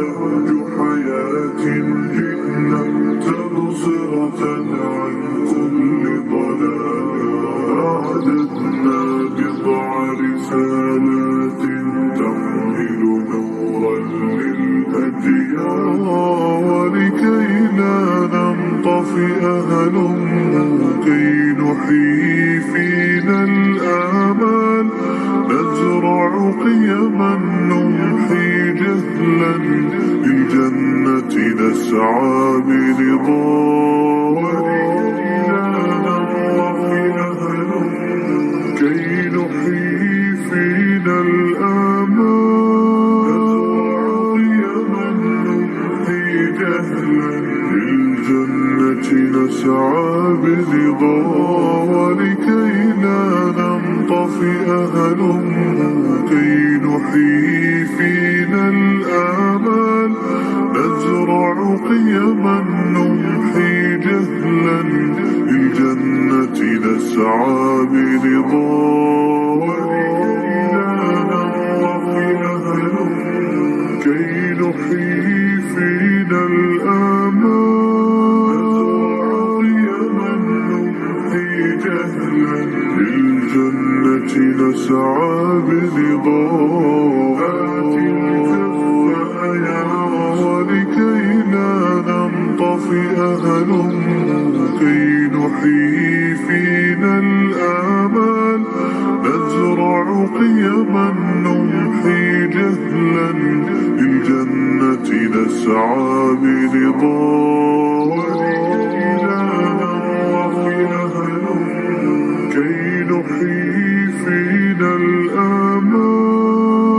نهج حياة جئنا تبصرة عن كل ضلال أعددنا بضع رسالات تحمل نورا للأديان ولكي لا ننطفئ هلموا كي نحيي فينا الآمال نزرع قيما نمحي جهلا للجنة نسعى برضا ولكي لا ننطفئ هلموا كي نحيي فينا الآمال نزرع قيما نمحي جهلا للجنة نسعى برضا ولكي لا ننطفئ هلموا كي نحيي فينا الآمال نزرع قيما نمحي جهلا للجنة نسعى برضا ولكي لا ننطفئ هلموا كي نحيي فينا الآمال نزرع قيما نمحي جهلا للجنة نسعى برضا هات الكف يا ولكي لا ننطفئ هلموا كي نحيي فينا الآمال نزرع قيما نمحي جهلا للجنة نسعى برضا ولكي لا ننطفئ هلموا كي نحيي فينا الآمال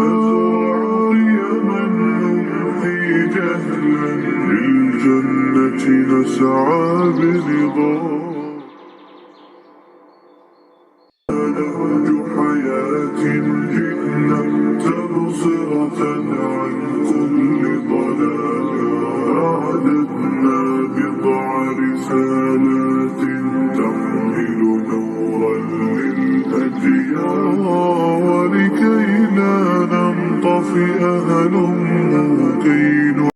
نزرع قيما نمحي جهلا للجنة نسعى برضا نهج حياة جئنا تبصرة عن كل ضلال أعددنا بضع رسالات تحمل نورا للأديان